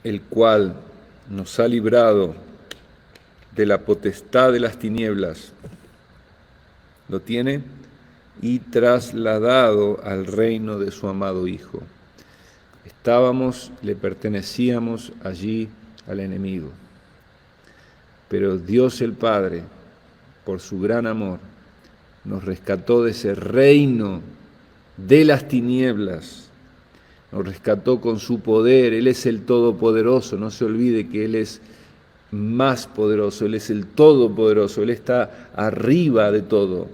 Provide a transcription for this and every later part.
el cual nos ha librado de la potestad de las tinieblas, lo tiene, y trasladado al reino de su amado Hijo. Le pertenecíamos allí al enemigo, pero Dios el Padre, por su gran amor, nos rescató de ese reino de las tinieblas, nos rescató con su poder. Él es el Todopoderoso, no se olvide que Él es más poderoso, Él es el Todopoderoso, Él está arriba de todo.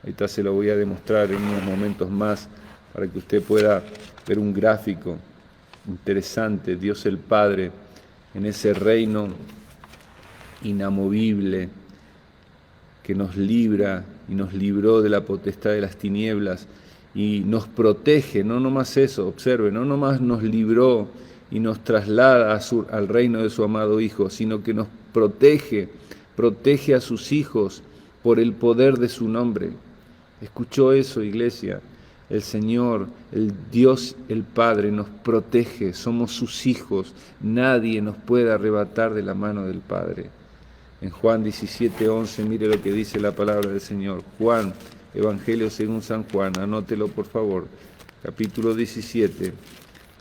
Ahorita se lo voy a demostrar en unos momentos más para que usted pueda ver un gráfico interesante. Dios el Padre en ese reino inamovible que nos libra y nos libró de la potestad de las tinieblas y nos protege, no nomás eso, observe, no nomás nos libró y nos traslada al reino de su amado Hijo, sino que nos protege a sus hijos por el poder de su nombre. ¿Escuchó eso, iglesia? El Señor, el Dios, el Padre, nos protege, somos sus hijos, nadie nos puede arrebatar de la mano del Padre. En Juan 17:11, mire lo que dice la palabra del Señor. Juan, Evangelio según San Juan, anótelo por favor, capítulo 17,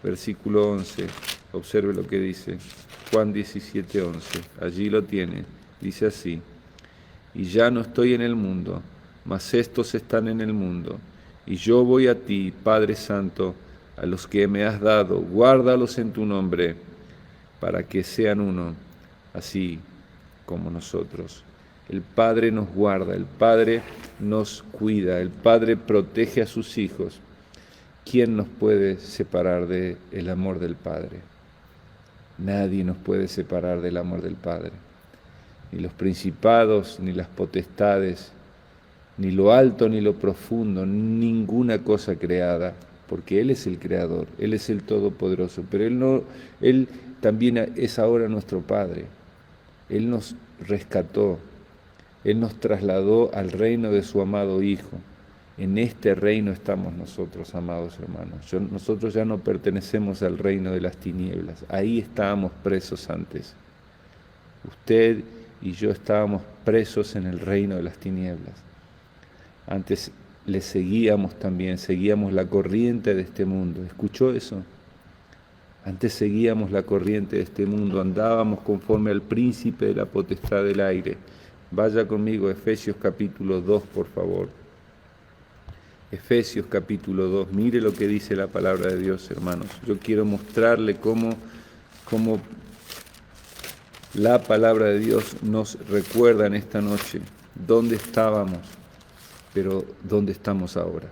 versículo 11, observe lo que dice. Juan 17:11, allí lo tiene, dice así: y ya no estoy en el mundo, mas estos están en el mundo, y yo voy a ti, Padre Santo, a los que me has dado, guárdalos en tu nombre, para que sean uno, así como nosotros. El Padre nos guarda, el Padre nos cuida, el Padre protege a sus hijos. ¿Quién nos puede separar del amor del Padre? Nadie nos puede separar del amor del Padre. Ni los principados, ni las potestades, ni lo alto, ni lo profundo, ninguna cosa creada, porque Él es el Creador, Él es el Todopoderoso, pero Él también es ahora nuestro Padre. Él nos rescató, Él nos trasladó al reino de su amado Hijo. En este reino estamos nosotros, amados hermanos. Nosotros ya no pertenecemos al reino de las tinieblas. Ahí estábamos presos antes. Usted y yo estábamos presos en el reino de las tinieblas. Antes le seguíamos también, seguíamos la corriente de este mundo. ¿Escuchó eso? Antes seguíamos la corriente de este mundo, andábamos conforme al príncipe de la potestad del aire. Vaya conmigo a Efesios capítulo 2, por favor. Efesios capítulo 2, mire lo que dice la palabra de Dios, hermanos. Yo quiero mostrarle cómo la palabra de Dios nos recuerda en esta noche dónde estábamos, pero dónde estamos ahora.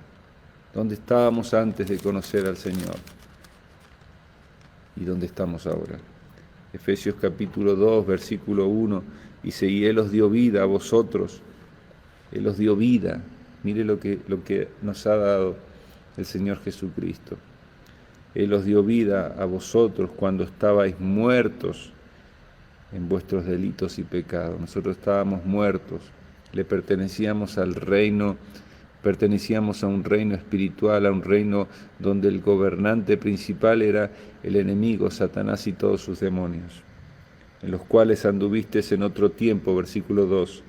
Dónde estábamos antes de conocer al Señor. ¿Y dónde estamos ahora? Efesios capítulo 2, versículo 1, dice: y Él os dio vida a vosotros. Él os dio vida. Mire lo que nos ha dado el Señor Jesucristo. Él os dio vida a vosotros cuando estabais muertos en vuestros delitos y pecados. Nosotros estábamos muertos, le pertenecíamos al reino, pertenecíamos a un reino espiritual, a un reino donde el gobernante principal era el enemigo, Satanás y todos sus demonios, en los cuales anduvisteis en otro tiempo, versículo 2,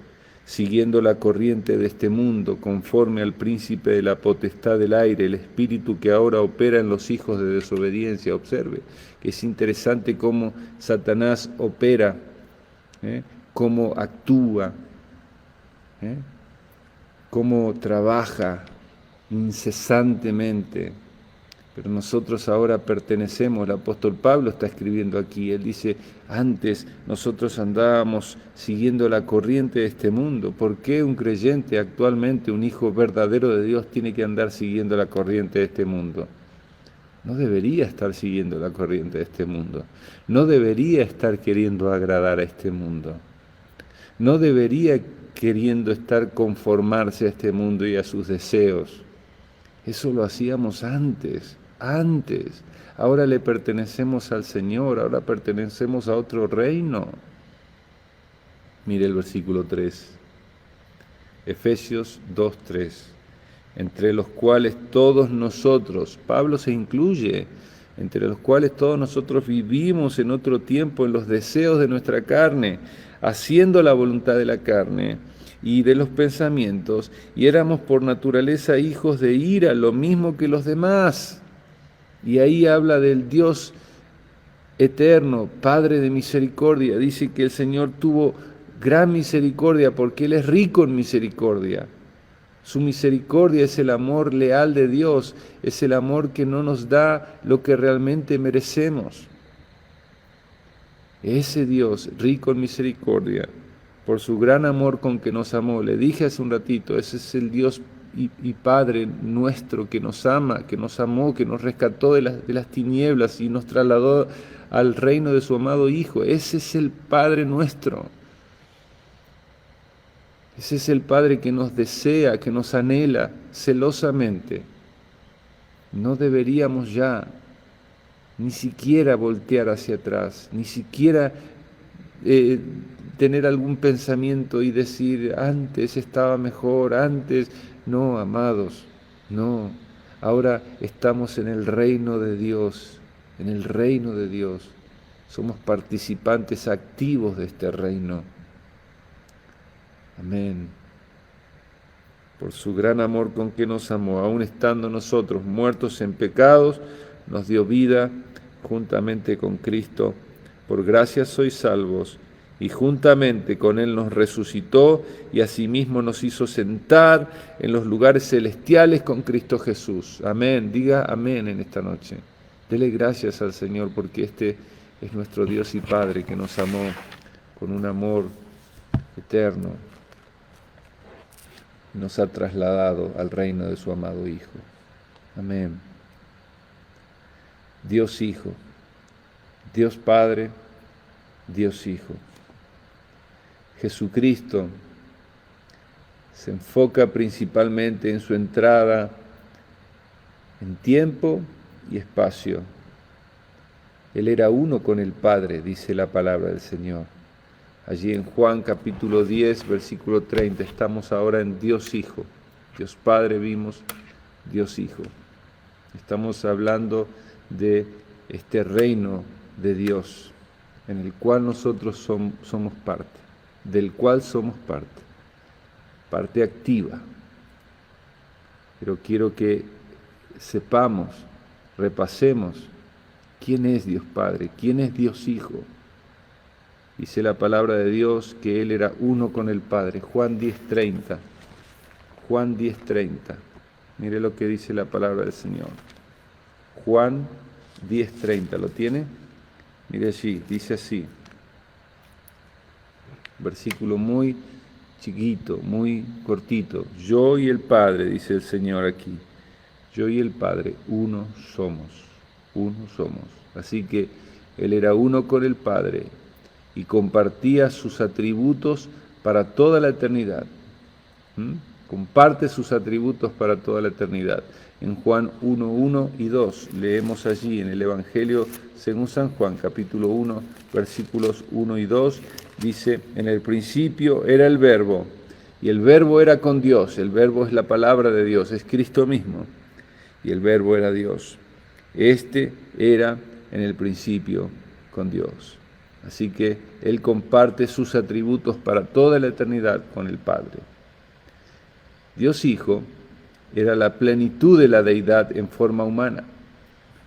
siguiendo la corriente de este mundo, conforme al príncipe de la potestad del aire, el espíritu que ahora opera en los hijos de desobediencia. Observe que es interesante cómo Satanás opera, cómo actúa, cómo trabaja incesantemente. Pero nosotros ahora pertenecemos, el apóstol Pablo está escribiendo aquí, él dice: antes nosotros andábamos siguiendo la corriente de este mundo. ¿Por qué un creyente actualmente, un hijo verdadero de Dios, tiene que andar siguiendo la corriente de este mundo? No debería estar siguiendo la corriente de este mundo. No debería estar queriendo agradar a este mundo. No debería queriendo estar conformarse a este mundo y a sus deseos. Eso lo hacíamos antes. Ahora le pertenecemos al Señor, ahora pertenecemos a otro reino. Mire el versículo 3, Efesios 2:3, entre los cuales todos nosotros, Pablo se incluye, entre los cuales todos nosotros vivimos en otro tiempo en los deseos de nuestra carne, haciendo la voluntad de la carne y de los pensamientos, y éramos por naturaleza hijos de ira, lo mismo que los demás. Y ahí habla del Dios eterno, Padre de misericordia. Dice que el Señor tuvo gran misericordia porque Él es rico en misericordia. Su misericordia es el amor leal de Dios, es el amor que no nos da lo que realmente merecemos. Ese Dios, rico en misericordia, por su gran amor con que nos amó, le dije hace un ratito, ese es el Dios y Padre nuestro que nos ama, que nos amó, que nos rescató de las tinieblas y nos trasladó al reino de su amado Hijo. Ese es el Padre nuestro. Ese es el Padre que nos desea, que nos anhela celosamente. No deberíamos ya ni siquiera voltear hacia atrás, ni siquiera tener algún pensamiento y decir, antes estaba mejor, antes. No, amados, no. Ahora estamos en el reino de Dios, en el reino de Dios. Somos participantes activos de este reino. Amén. Por su gran amor con que nos amó, aun estando nosotros muertos en pecados, nos dio vida juntamente con Cristo. Por gracia sois salvos, y juntamente con Él nos resucitó y asimismo nos hizo sentar en los lugares celestiales con Cristo Jesús. Amén. Diga amén en esta noche. Dele gracias al Señor porque este es nuestro Dios y Padre que nos amó con un amor eterno. Nos ha trasladado al reino de su amado Hijo. Amén. Dios Hijo, Dios Padre, Dios Hijo. Jesucristo se enfoca principalmente en su entrada en tiempo y espacio. Él era uno con el Padre, dice la palabra del Señor. Allí en Juan capítulo 10, versículo 30, estamos ahora en Dios Hijo. Dios Padre vimos, Dios Hijo. Estamos hablando de este reino de Dios, en el cual nosotros somos parte, del cual somos parte activa. Pero quiero que sepamos, repasemos, quién es Dios Padre, quién es Dios Hijo. Dice la palabra de Dios que Él era uno con el Padre. Juan 10:30. Juan 10:30. Mire lo que dice la palabra del Señor. Juan 10:30. ¿Lo tiene? Mire allí, dice así. Versículo muy chiquito, muy cortito. Yo y el Padre, dice el Señor aquí. Yo y el Padre, uno somos. Uno somos. Así que Él era uno con el Padre y compartía sus atributos para toda la eternidad. Comparte sus atributos para toda la eternidad. En Juan 1, 1 y 2, leemos allí en el Evangelio según San Juan, capítulo 1, versículos 1 y 2, dice, en el principio era el Verbo, y el Verbo era con Dios. El Verbo es la palabra de Dios, es Cristo mismo, y el Verbo era Dios. Este era en el principio con Dios. Así que Él comparte sus atributos para toda la eternidad con el Padre. Dios Hijo era la plenitud de la deidad en forma humana.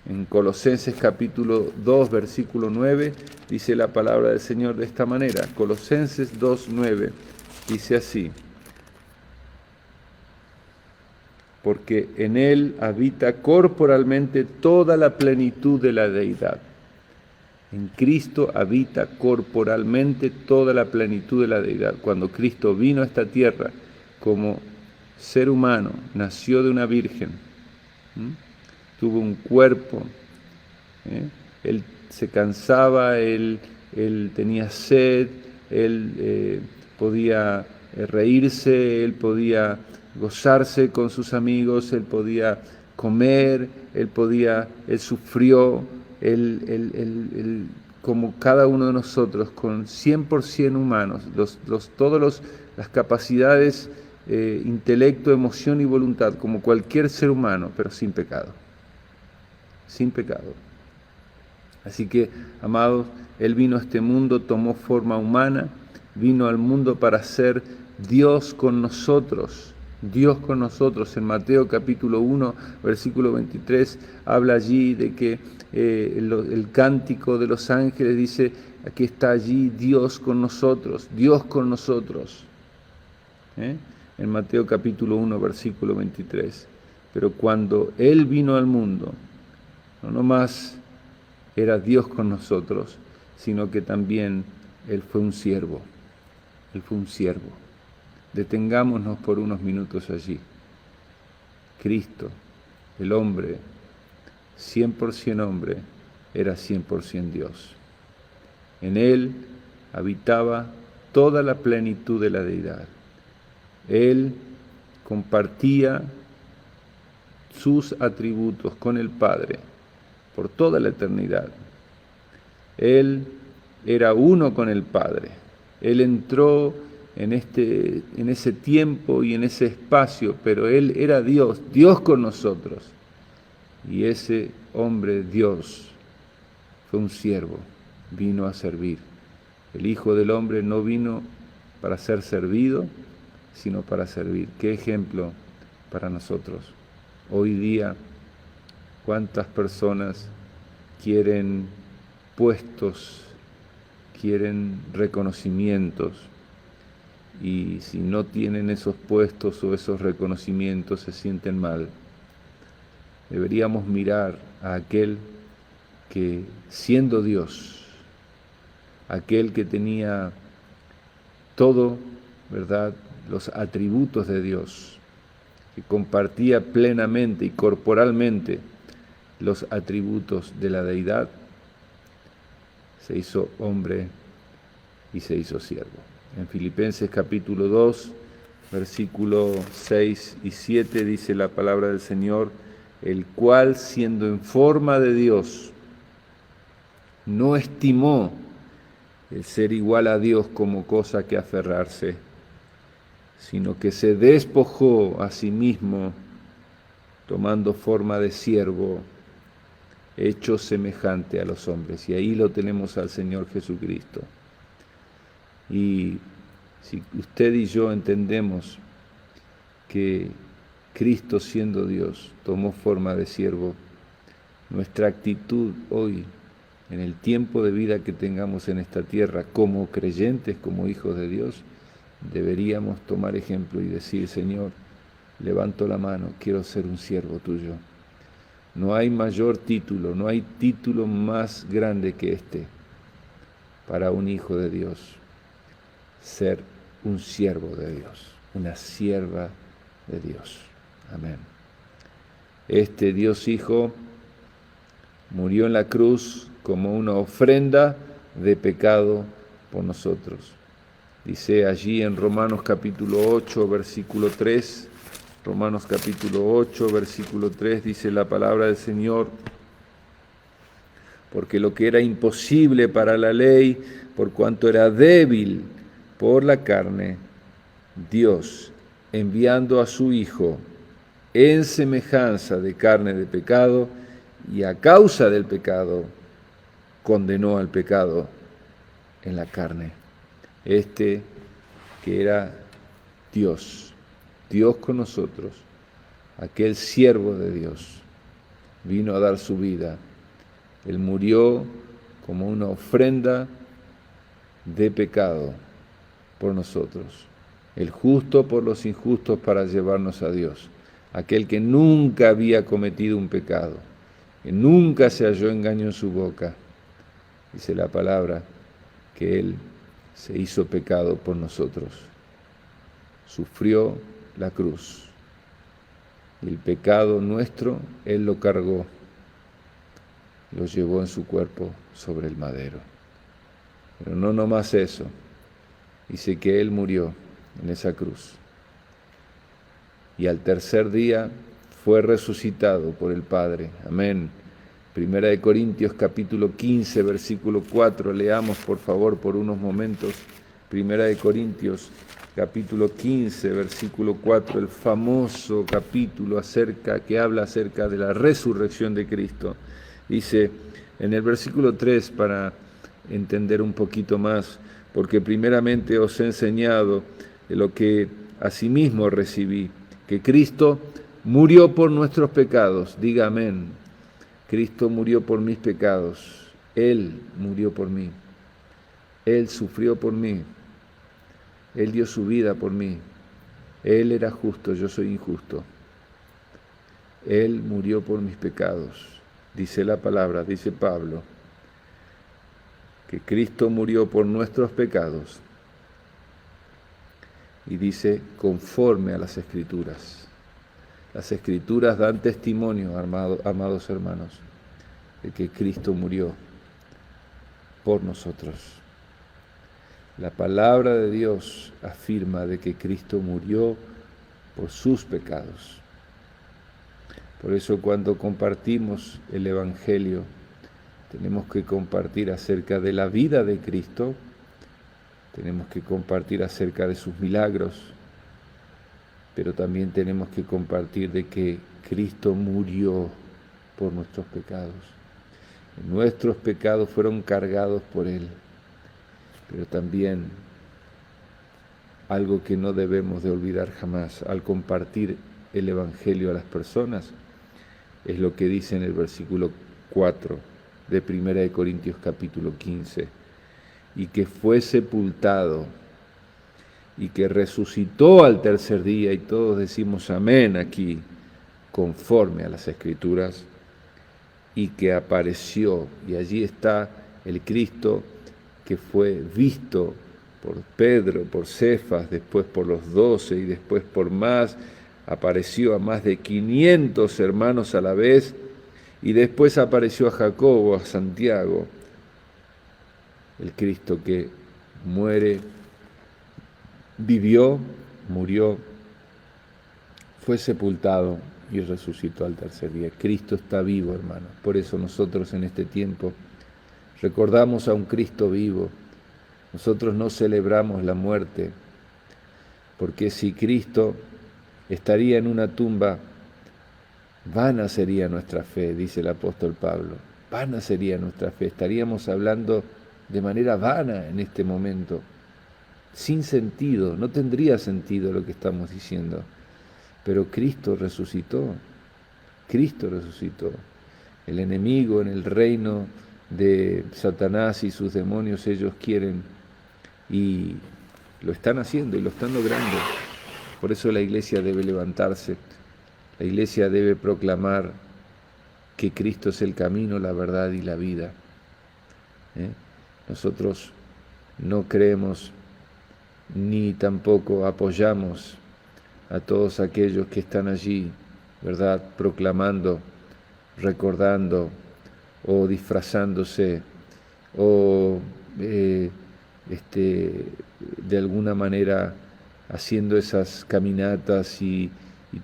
En Colosenses capítulo 2, versículo 9, dice la palabra del Señor de esta manera. Colosenses 2, 9, dice así. Porque en Él habita corporalmente toda la plenitud de la deidad. En Cristo habita corporalmente toda la plenitud de la deidad. Cuando Cristo vino a esta tierra como ser humano, nació de una virgen, tuvo un cuerpo, Él se cansaba, él tenía sed, Él podía reírse, Él podía gozarse con sus amigos, Él podía comer, Él sufrió, Él, como cada uno de nosotros, con 100% humanos, las capacidades, intelecto, emoción y voluntad, como cualquier ser humano, pero sin pecado. Sin pecado. Así que, amados, Él vino a este mundo, tomó forma humana, vino al mundo para ser Dios con nosotros. Dios con nosotros. En Mateo capítulo 1, versículo 23, habla allí de que el cántico de los ángeles dice, aquí está allí Dios con nosotros, Dios con nosotros. En Mateo capítulo 1, versículo 23. Pero cuando Él vino al mundo, no nomás era Dios con nosotros, sino que también Él fue un siervo. Él fue un siervo. Detengámonos por unos minutos allí. Cristo, el hombre, 100% hombre, era 100% Dios. En Él habitaba toda la plenitud de la deidad. Él compartía sus atributos con el Padre por toda la eternidad. Él era uno con el Padre. Él entró en ese tiempo y en ese espacio, pero Él era Dios, Dios con nosotros. Y ese hombre, Dios, fue un siervo, vino a servir. El Hijo del Hombre no vino para ser servido, sino para servir. ¿Qué ejemplo para nosotros? Hoy día, ¿cuántas personas quieren puestos, quieren reconocimientos? Y si no tienen esos puestos o esos reconocimientos, se sienten mal. Deberíamos mirar a aquel que, siendo Dios, aquel que tenía todo, ¿verdad?, los atributos de Dios, que compartía plenamente y corporalmente los atributos de la deidad, se hizo hombre y se hizo siervo. En Filipenses capítulo 2, versículos 6 y 7 dice la palabra del Señor, el cual siendo en forma de Dios, no estimó el ser igual a Dios como cosa que aferrarse, sino que se despojó a sí mismo, tomando forma de siervo, hecho semejante a los hombres. Y ahí lo tenemos al Señor Jesucristo. Y si usted y yo entendemos que Cristo, siendo Dios, tomó forma de siervo, nuestra actitud hoy, en el tiempo de vida que tengamos en esta tierra, como creyentes, como hijos de Dios, deberíamos tomar ejemplo y decir, Señor, levanto la mano, quiero ser un siervo tuyo. No hay mayor título, no hay título más grande que este para un hijo de Dios, ser un siervo de Dios, una sierva de Dios. Amén. Este Dios Hijo murió en la cruz como una ofrenda de pecado por nosotros. Dice allí en Romanos capítulo 8, versículo 3, Romanos capítulo 8, versículo 3, dice la palabra del Señor, porque lo que era imposible para la ley, por cuanto era débil por la carne, Dios, enviando a su Hijo en semejanza de carne de pecado, y a causa del pecado, condenó al pecado en la carne. Este que era Dios, Dios con nosotros, aquel siervo de Dios, vino a dar su vida. Él murió como una ofrenda de pecado por nosotros, el justo por los injustos para llevarnos a Dios, aquel que nunca había cometido un pecado, que nunca se halló engaño en su boca. Dice la palabra que Él se hizo pecado por nosotros, sufrió la cruz, y el pecado nuestro Él lo cargó, lo llevó en su cuerpo sobre el madero. Pero no nomás eso, dice que Él murió en esa cruz, y al tercer día fue resucitado por el Padre. Amén. Primera de Corintios capítulo 15, versículo 4, leamos por favor por unos momentos. Primera de Corintios capítulo 15, versículo 4, el famoso capítulo que habla acerca de la resurrección de Cristo. Dice, en el versículo 3 para entender un poquito más, porque primeramente os he enseñado lo que asimismo recibí, que Cristo murió por nuestros pecados. Diga amén. Cristo murió por mis pecados. Él murió por mí. Él sufrió por mí. Él dio su vida por mí. Él era justo, yo soy injusto. Él murió por mis pecados. Dice la palabra, dice Pablo, que Cristo murió por nuestros pecados. Y dice, conforme a las Escrituras. Las Escrituras dan testimonio, amados hermanos, de que Cristo murió por nosotros. La palabra de Dios afirma de que Cristo murió por sus pecados. Por eso cuando compartimos el Evangelio, tenemos que compartir acerca de la vida de Cristo, tenemos que compartir acerca de sus milagros, pero también tenemos que compartir de que Cristo murió por nuestros pecados. Nuestros pecados fueron cargados por Él, pero también algo que no debemos de olvidar jamás al compartir el Evangelio a las personas es lo que dice en el versículo 4 de 1 Corintios capítulo 15, y que fue sepultado y que resucitó al tercer día, y todos decimos amén aquí, conforme a las Escrituras, y que apareció, y allí está el Cristo que fue visto por Pedro, por Cefas, después por los 12 y después por más, apareció a más de 500 hermanos a la vez, y después apareció a Jacobo, a Santiago, el Cristo que muere, vivió, murió, fue sepultado y resucitó al tercer día. Cristo está vivo, hermanos. Por eso nosotros en este tiempo recordamos a un Cristo vivo. Nosotros no celebramos la muerte, porque si Cristo estaría en una tumba, vana sería nuestra fe, dice el apóstol Pablo. Vana sería nuestra fe. Estaríamos hablando de manera vana en este momento, sin sentido. No tendría sentido lo que estamos diciendo. Pero Cristo resucitó. Cristo resucitó. El enemigo en el reino de Satanás y sus demonios, ellos quieren y lo están haciendo y lo están logrando. Por eso la iglesia debe levantarse. La iglesia debe proclamar que Cristo es el camino, la verdad y la vida. Nosotros no creemos ni tampoco apoyamos a todos aquellos que están allí, ¿verdad?, proclamando, recordando o disfrazándose o de alguna manera haciendo esas caminatas y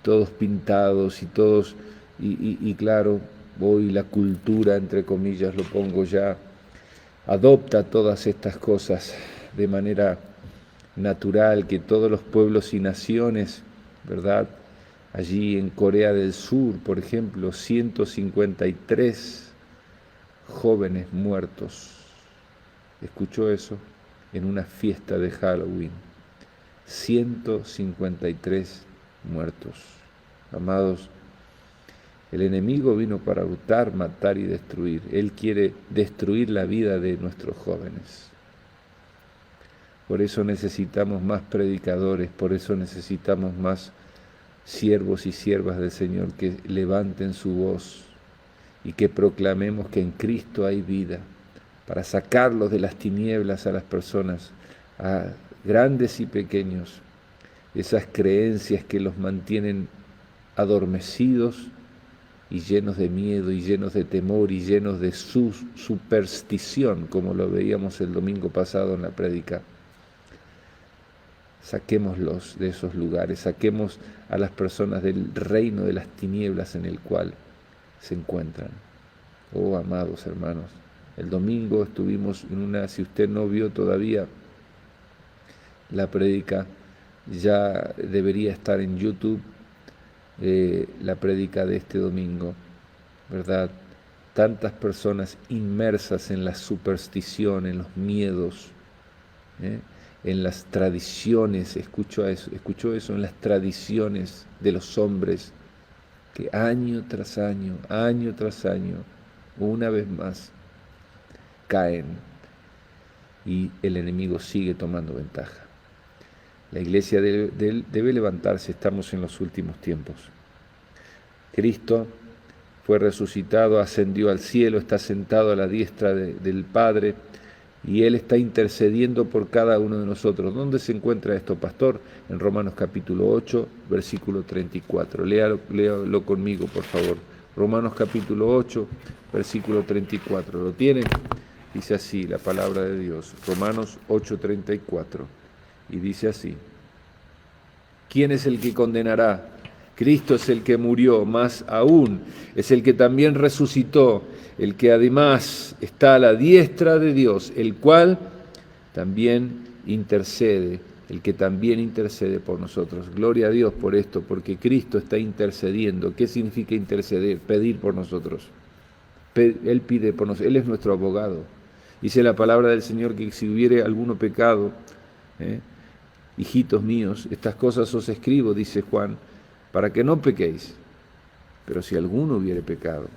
todos pintados y todos, y claro, hoy la cultura, entre comillas lo pongo ya, adopta todas estas cosas de manera natural, que todos los pueblos y naciones, ¿verdad? Allí en Corea del Sur, por ejemplo, 153 jóvenes muertos. ¿Escuchó eso? En una fiesta de Halloween. 153 muertos. Amados, el enemigo vino para hurtar, matar y destruir. Él quiere destruir la vida de nuestros jóvenes. Por eso necesitamos más predicadores, por eso necesitamos más siervos y siervas del Señor que levanten su voz y que proclamemos que en Cristo hay vida, para sacarlos de las tinieblas a las personas, a grandes y pequeños, esas creencias que los mantienen adormecidos y llenos de miedo y llenos de temor y llenos de su superstición, como lo veíamos el domingo pasado en la prédica. Saquémoslos de esos lugares, saquemos a las personas del reino de las tinieblas en el cual se encuentran. Oh, amados hermanos, el domingo estuvimos en una, si usted no vio todavía la prédica, ya debería estar en YouTube, la prédica de este domingo, ¿verdad? Tantas personas inmersas en la superstición, en los miedos, en las tradiciones, escuchó eso, en las tradiciones de los hombres, que año tras año, una vez más, caen y el enemigo sigue tomando ventaja. La iglesia debe levantarse, estamos en los últimos tiempos. Cristo fue resucitado, ascendió al cielo, está sentado a la diestra del Padre y Él está intercediendo por cada uno de nosotros. ¿Dónde se encuentra esto, pastor? En Romanos capítulo 8, versículo 34. Léalo conmigo, por favor. Romanos capítulo 8, versículo 34. ¿Lo tienen? Dice así la palabra de Dios. Romanos 8, 34. Y dice así: ¿quién es el que condenará? Cristo es el que murió, más aún es el que también resucitó, el que además está a la diestra de Dios, el cual también intercede, el que también intercede por nosotros. Gloria a Dios por esto, porque Cristo está intercediendo. ¿Qué significa interceder? Pedir por nosotros. Él pide por nosotros, Él es nuestro abogado. Dice la palabra del Señor que si hubiere alguno pecado, hijitos míos, estas cosas os escribo, dice Juan, para que no pequéis. Pero si alguno hubiere pecado,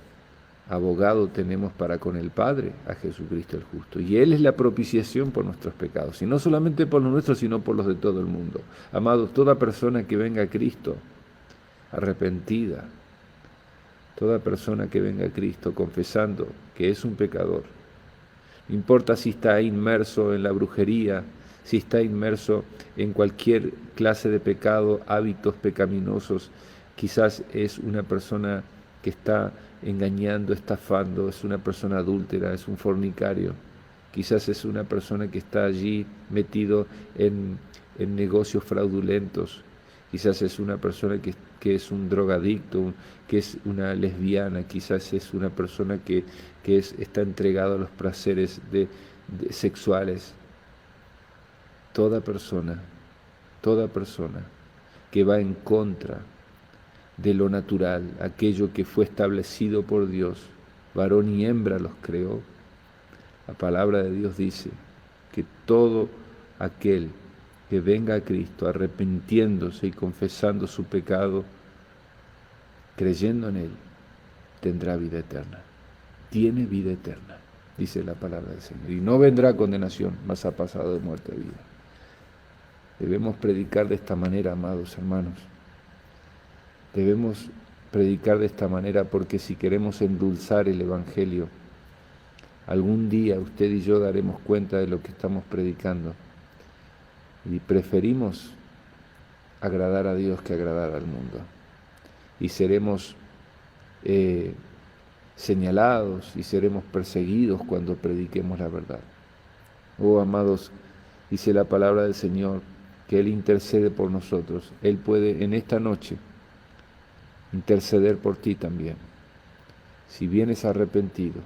abogado tenemos para con el Padre, a Jesucristo el justo. Y Él es la propiciación por nuestros pecados, y no solamente por los nuestros, sino por los de todo el mundo. Amados, toda persona que venga a Cristo arrepentida, toda persona que venga a Cristo confesando que es un pecador, no importa si está inmerso en la brujería, si está inmerso en cualquier clase de pecado, hábitos pecaminosos, quizás es una persona que está engañando, estafando, es una persona adúltera, es un fornicario, quizás es una persona que está allí metido en negocios fraudulentos, quizás es una persona que es un drogadicto, que es una lesbiana, quizás es una persona que está entregada a los placeres sexuales. Toda persona que va en contra de lo natural, aquello que fue establecido por Dios, varón y hembra los creó, la palabra de Dios dice que todo aquel que venga a Cristo arrepintiéndose y confesando su pecado, creyendo en Él, tendrá vida eterna. Tiene vida eterna, dice la palabra del Señor. Y no vendrá condenación, mas ha pasado de muerte a vida. Debemos predicar de esta manera, amados hermanos. Debemos predicar de esta manera porque si queremos endulzar el Evangelio, algún día usted y yo daremos cuenta de lo que estamos predicando. Y preferimos agradar a Dios que agradar al mundo. Y seremos señalados y seremos perseguidos cuando prediquemos la verdad. Oh, amados, dice la palabra del Señor, que Él intercede por nosotros. Él puede en esta noche interceder por ti también. Si vienes arrepentido,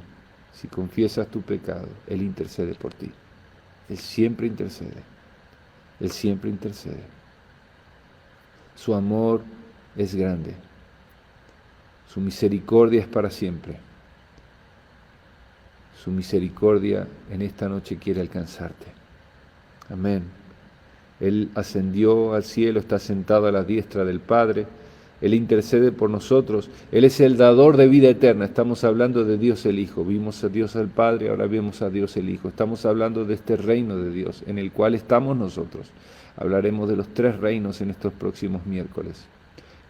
si confiesas tu pecado, Él intercede por ti. Él siempre intercede. Él siempre intercede. Su amor es grande. Su misericordia es para siempre. Su misericordia en esta noche quiere alcanzarte. Amén. Él ascendió al cielo, está sentado a la diestra del Padre. Él intercede por nosotros. Él es el dador de vida eterna. Estamos hablando de Dios el Hijo. Vimos a Dios el Padre, ahora vemos a Dios el Hijo. Estamos hablando de este reino de Dios en el cual estamos nosotros. Hablaremos de los 3 reinos en estos próximos miércoles.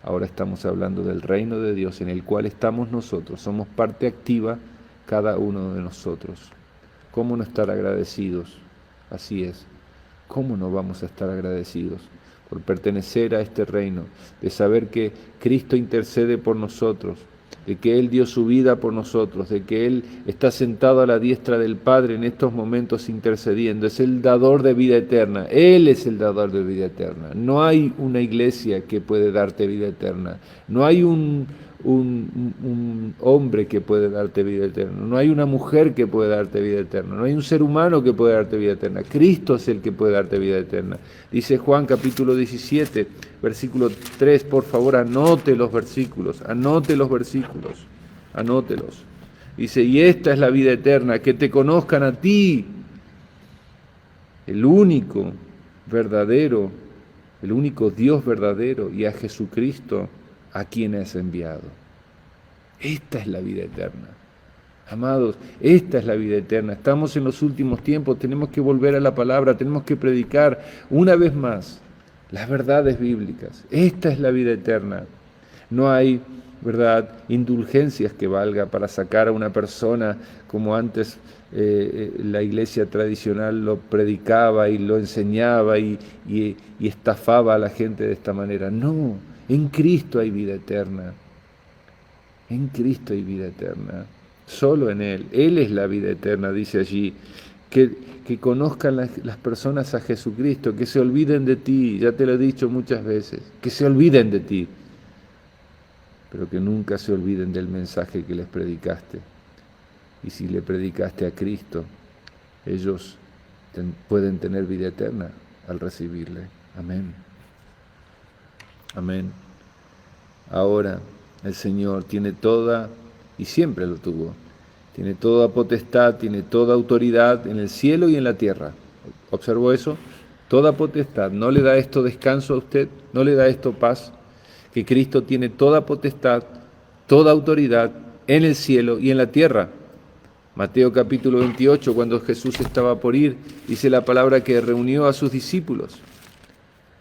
Ahora estamos hablando del reino de Dios en el cual estamos nosotros. Somos parte activa cada uno de nosotros. ¿Cómo no estar agradecidos? Así es. ¿Cómo no vamos a estar agradecidos por pertenecer a este reino, de saber que Cristo intercede por nosotros, de que Él dio su vida por nosotros, de que Él está sentado a la diestra del Padre en estos momentos intercediendo? Es el dador de vida eterna. Él es el dador de vida eterna. No hay una iglesia que puede darte vida eterna. No hay un hombre que puede darte vida eterna. No hay una mujer que puede darte vida eterna. No hay un ser humano que puede darte vida eterna. Cristo es el que puede darte vida eterna. Dice Juan capítulo 17, versículo 3, por favor, anote los versículos, anótelos. Dice, y esta es la vida eterna, que te conozcan a ti, el único verdadero, el único Dios verdadero, y a Jesucristo, a quien has enviado. Esta es la vida eterna. Amados, esta es la vida eterna. Estamos en los últimos tiempos, tenemos que volver a la palabra, tenemos que predicar una vez más las verdades bíblicas. Esta es la vida eterna. No hay, ¿verdad?, indulgencias que valga para sacar a una persona como antes la iglesia tradicional lo predicaba y lo enseñaba y estafaba a la gente de esta manera. No, en Cristo hay vida eterna. En Cristo hay vida eterna. Solo en Él. Él es la vida eterna, dice allí. Que conozcan las personas a Jesucristo, que se olviden de ti, ya te lo he dicho muchas veces, que se olviden de ti, pero que nunca se olviden del mensaje que les predicaste. Y si le predicaste a Cristo, ellos pueden tener vida eterna al recibirle. Amén. Amén. Ahora el Señor tiene toda, y siempre lo tuvo, tiene toda potestad, tiene toda autoridad en el cielo y en la tierra. ¿Observó eso? Toda potestad. ¿No le da esto descanso a usted? ¿No le da esto paz? Que Cristo tiene toda potestad, toda autoridad en el cielo y en la tierra. Mateo capítulo 28, cuando Jesús estaba por ir, dice la palabra que reunió a sus discípulos.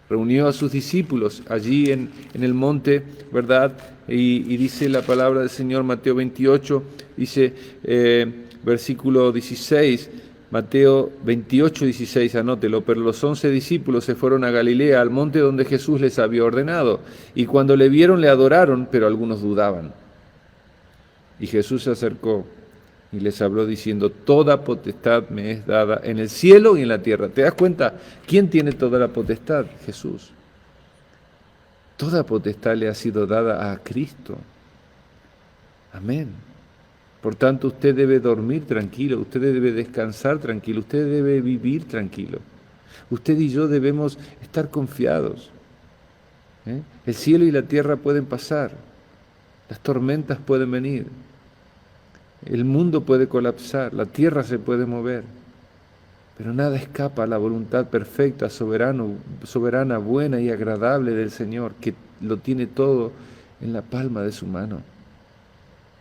Reunió a sus discípulos allí en el monte, ¿verdad? Y dice la palabra del Señor, Mateo 28, dice versículo 16, Mateo 28, 16, anótelo, pero los 11 discípulos se fueron a Galilea, al monte donde Jesús les había ordenado, y cuando le vieron le adoraron, pero algunos dudaban. Y Jesús se acercó y les habló diciendo, toda potestad me es dada en el cielo y en la tierra. ¿Te das cuenta? ¿Quién tiene toda la potestad? Jesús. Toda potestad le ha sido dada a Cristo. Amén. Por tanto, usted debe dormir tranquilo, usted debe descansar tranquilo, usted debe vivir tranquilo. Usted y yo debemos estar confiados. El cielo y la tierra pueden pasar, las tormentas pueden venir, el mundo puede colapsar, la tierra se puede mover, pero nada escapa a la voluntad perfecta, soberana, buena y agradable del Señor, que lo tiene todo en la palma de su mano.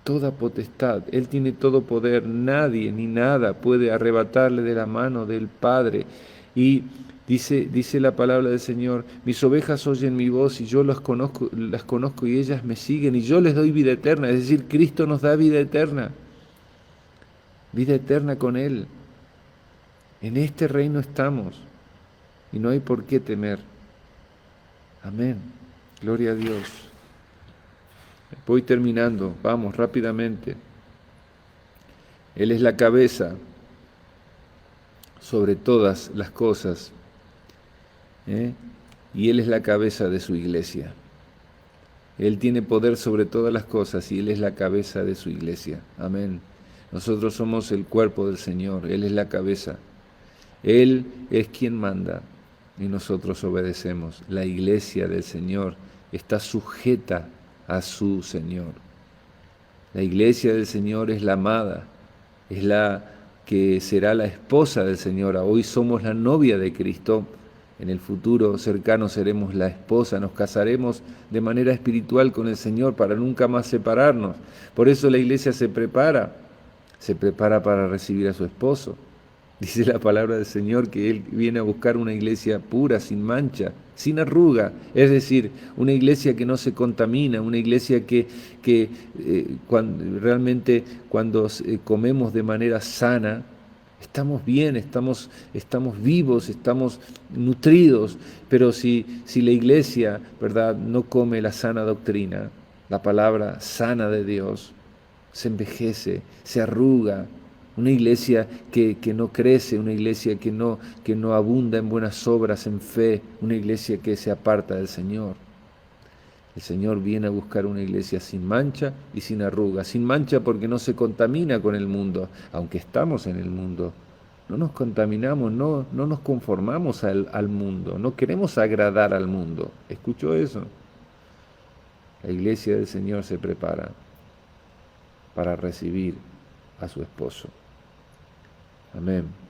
Toda potestad, Él tiene todo poder, nadie ni nada puede arrebatarle de la mano del Padre. Y dice la palabra del Señor, mis ovejas oyen mi voz y yo las conozco y ellas me siguen y yo les doy vida eterna, es decir, Cristo nos da vida eterna con Él. En este reino estamos y no hay por qué temer. Amén. Gloria a Dios. Voy terminando, vamos rápidamente. Él es la cabeza sobre todas las cosas, y Él es la cabeza de su iglesia. Él tiene poder sobre todas las cosas y Él es la cabeza de su iglesia. Amén. Nosotros somos el cuerpo del Señor, Él es la cabeza. Él es quien manda y nosotros obedecemos. La iglesia del Señor está sujeta a su Señor. La iglesia del Señor es la amada, es la que será la esposa del Señor. Hoy somos la novia de Cristo, en el futuro cercano seremos la esposa, nos casaremos de manera espiritual con el Señor para nunca más separarnos. Por eso la iglesia se prepara para recibir a su esposo. Dice la palabra del Señor que Él viene a buscar una iglesia pura, sin mancha, sin arruga, es decir, una iglesia que no se contamina, una iglesia que realmente cuando comemos de manera sana, estamos bien, estamos vivos, estamos nutridos, pero si la iglesia, ¿verdad?, no come la sana doctrina, la palabra sana de Dios, se envejece, se arruga. Una iglesia que no crece, una iglesia que no abunda en buenas obras, en fe, una iglesia que se aparta del Señor. El Señor viene a buscar una iglesia sin mancha y sin arruga. Sin mancha porque no se contamina con el mundo, aunque estamos en el mundo. No nos contaminamos, no nos conformamos al mundo, no queremos agradar al mundo. ¿Escuchó eso? La iglesia del Señor se prepara para recibir a su esposo. Amén.